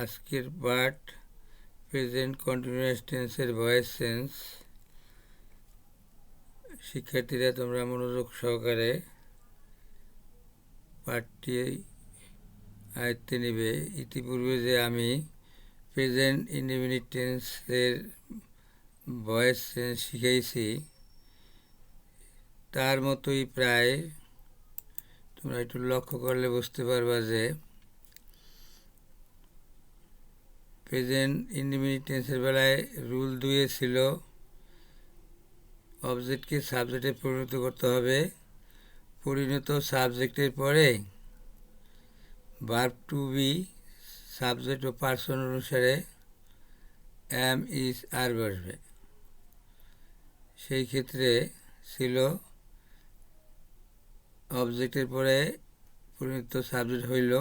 আজকের পাঠ present continuous টেন্সের ভয়েস চেঞ্জ। শিক্ষার্থীরা তোমরা মনোযোগ সহকারে পাঠটি আয়ত্তে নেবে। ইতিপূর্বে যে আমি প্রেজেন্ট ইনডিফিনিট টেন্সের ভয়েস চেঞ্জ শিখাইছি তার মতোই প্রায় তোমরা একটু লক্ষ্য করলে বুঝতে পারবা যে প্রেজেন্ট ইনডিফিনিট টেন্সের বেলায় রুল 2 ছিল অবজেক্টকে সাবজেক্টে পরিণত করতে হবে। পরিণত সাবজেক্টের পরে ভার্ব টু বি সাবজেক্ট ও পার্সন অনুসারে এম ইজ আর বসবে। সেই ক্ষেত্রে ছিল অবজেক্টের পরে পরিণত সাবজেক্ট হইল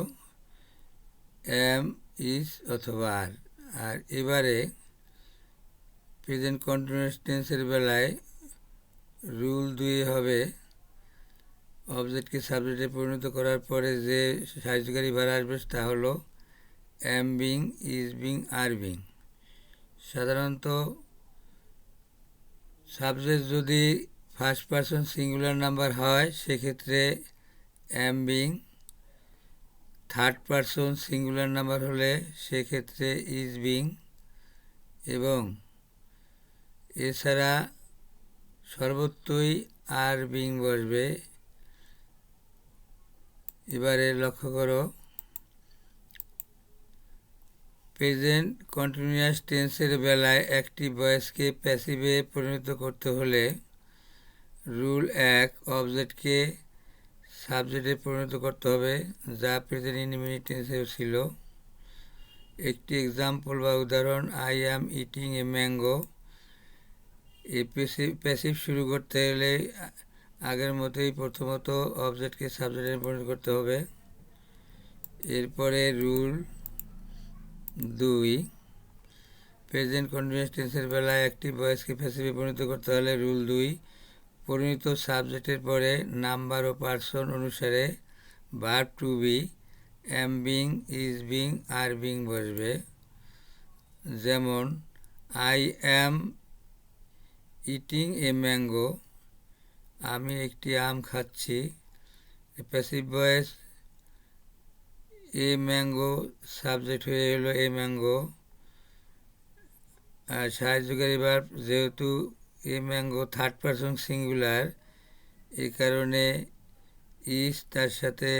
এম ইজ অথবা আর। আর এবারে প্রেজেন্ট কন্টিনিউয়াস টেন্সের বেলায় রুল 2 হবে অবজেক্টকে সাবজেক্টে পরিণত করার পরে যে সাহায্যকারী ভার আসবে তা হলো M being, is being, are being. সাধারণত সাবজেক্ট যদি ফার্স্ট পারসন সিঙ্গুলার নাম্বার হয় সেক্ষেত্রে am being, third person singular number হলে সেক্ষেত্রে ইজ বিং এবং এছাড়া সর্বত্রই আর বিং বসবে। এবারে লক্ষ্য করো প্রেজেন্ট কন্টিনিউয়াস টেন্সের বেলায় অ্যাক্টিভ ভয়েসকে প্যাসিভে পরিণত করতে হলে রুল 1 অবজেক্টকে সাবজেক্টে পরিণত করতে হবে, যা প্রেজেন্ট ইনডিফিনিট টেন্সেও ছিল। একটি এক্সাম্পল বা উদাহরণ, I am eating a mango. এই প্যাসিভ শুরু করতে হলে আগের মতোই প্রথমত অবজেক্টকে সাবজেক্টে পরিণত করতে হবে। এরপরে রুল 2 প্রেজেন্ট কন্টিনিউয়াস টেন্সের বেলায় অ্যাক্টিভ ভয়েসকে প্যাসিভে পরিণত করতে হলে রুল 2 পরিণত সাবজেক্টের পরে নাম্বার ও পার্সন অনুসারে verb to be am being, is being, are being বসবে। যেমন I am eating a mango, আমি একটি আম খাচ্ছি। Passive voice a mango subject হয়ে হলো এ ম্যাঙ্গো। আর সাহায্যকারী ভার্ব যেহেতু a mango third person singular, এই কারণে ইজ তার সাথে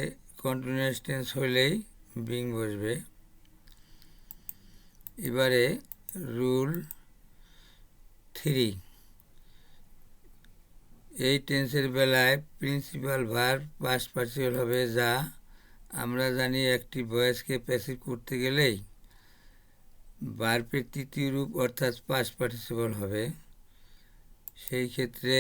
কন্টিনিউয়াস টেন্স হলেই বিং বসবে। এবারে রুল 3 এই টেন্সের বেলায় প্রিন্সিপাল ভার্ব পাস্ট পার্টিসিপল হবে, যা আমরা জানি একটি ভয়েসকে প্যাসিভ করতে গেলেই ভার্বের তৃতীয় রূপ অর্থাৎ পাস্ট পার্টিসিপল হবে। সেই ক্ষেত্রে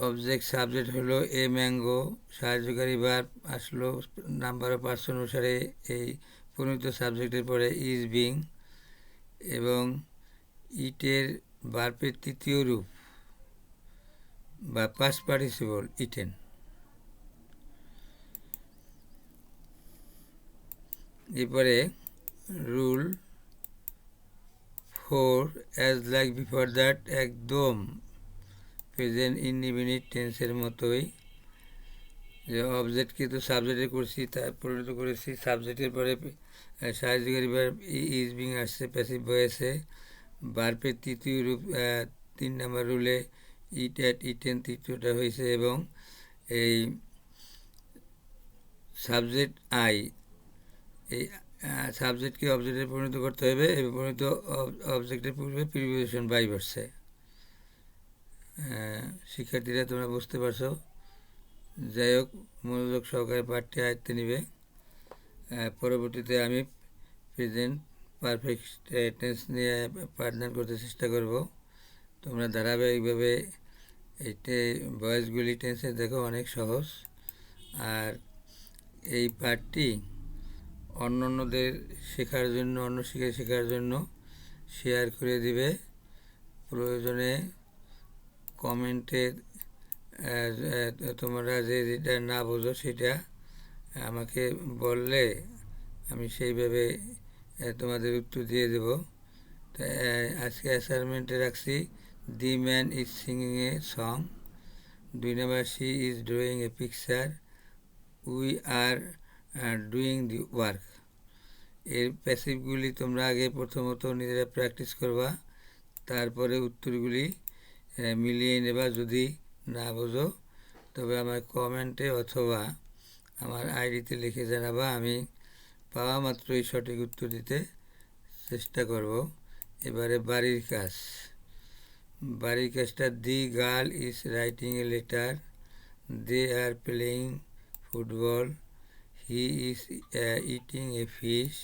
অবজেক্ট সাবজেক্ট হলো এ ম্যাঙ্গো, সাহায্যকারী ভার্ব আসলো নাম্বার অফ পার্সন অনুসারে এই পরিণত সাবজেক্টের পরে ইজ বিং এবং ইটের ভার্বের তৃতীয় রূপ বা পাস্ট পার্টিসিপল ইটেন। এরপরে rule 4 as like before that একদম প্রেজেন্ট ইনডিফিনিট টেন্সের মতোই, যে অবজেক্টকে তো সাবজেক্টে করছি, তার পরিণত করেছি সাবজেক্টের পরে সাহায্যকারী ভার্ব ইজ বিং আসছে প্যাসিভ ভয়েসে। ভার্বের তৃতীয় রূপ 3 নম্বর রুলে ইট, অ্যাট, ইটেন তৃতীয়টা হয়েছে এবং এই সাবজেক্ট আই, এই সাবজেক্টকে অবজেক্টে পরিণত করতে হবে এবং পরিণত অবজেক্টের পূর্বে প্রিপোজিশন বাই বসছে। শিক্ষার্থীরা তোমরা বুঝতে পারছো। যাই হোক, মনোযোগ সহকারে পাঠটি আয়ত্তে নিবে। পরবর্তীতে আমি প্রেজেন্ট পারফেক্ট টেন্স নিয়ে পাঠদান করতে চেষ্টা করব। তোমরা ধারাবাহিকভাবে এইটা ভয়েসগুলি টেন্সে দেখো, অনেক সহজ। আর এই পাঠটি অন্যদের শেখার জন্য, অন্য শেখার জন্য শেয়ার করে দিবে। প্রয়োজনে কমেন্টে তোমরা যেটা না বোঝো সেটা আমাকে বললে আমি সেইভাবে তোমাদের উত্তর দিয়ে দেব। তো আজকে অ্যাসাইনমেন্টে রাখছি the man is singing a song. 2 number she is drawing a picture, we are doing the work. এর প্যাসিভগুলি তোমরা আগে প্রথমত নিজেরা প্র্যাকটিস করবা, তারপরে উত্তরগুলি মিলিয়ে নেবা। যদি না বোঝো তবে আমার কমেন্টে অথবা আমার আইডিতে লিখে জানাবা, আমি পাওয়া মাত্রই সঠিক উত্তর দিতে চেষ্টা করব। এবারে বাড়ির কাজ। বাড়ির কাজটা the girl is writing a letter, they are playing football, he is eating a fish,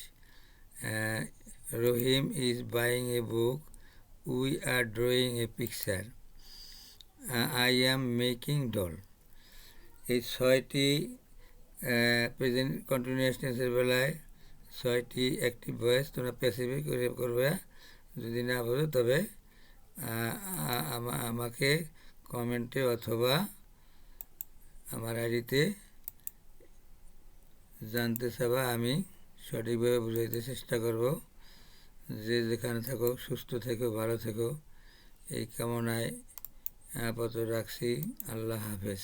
Rahim is buying a book, we are drawing a picture, I am making doll. এই 6টি প্রেজেন্ট কন্টিনিউয়াস টেন্সের বেলায় 6টি অ্যাক্টিভ ভয়েস তোমরা প্যাসিভে করে করবে। যদি না বোঝো তবে আমাকে কমেন্টে অথবা আমার আইডিতে জানতে চাবা, আমি সঠিকভাবে বুঝাইতে চেষ্টা করব। যে যেখানে থাকো সুস্থ থেকো, ভালো থেকো, এই কামনায় আপাতত রাখছি। আল্লাহ হাফেজ।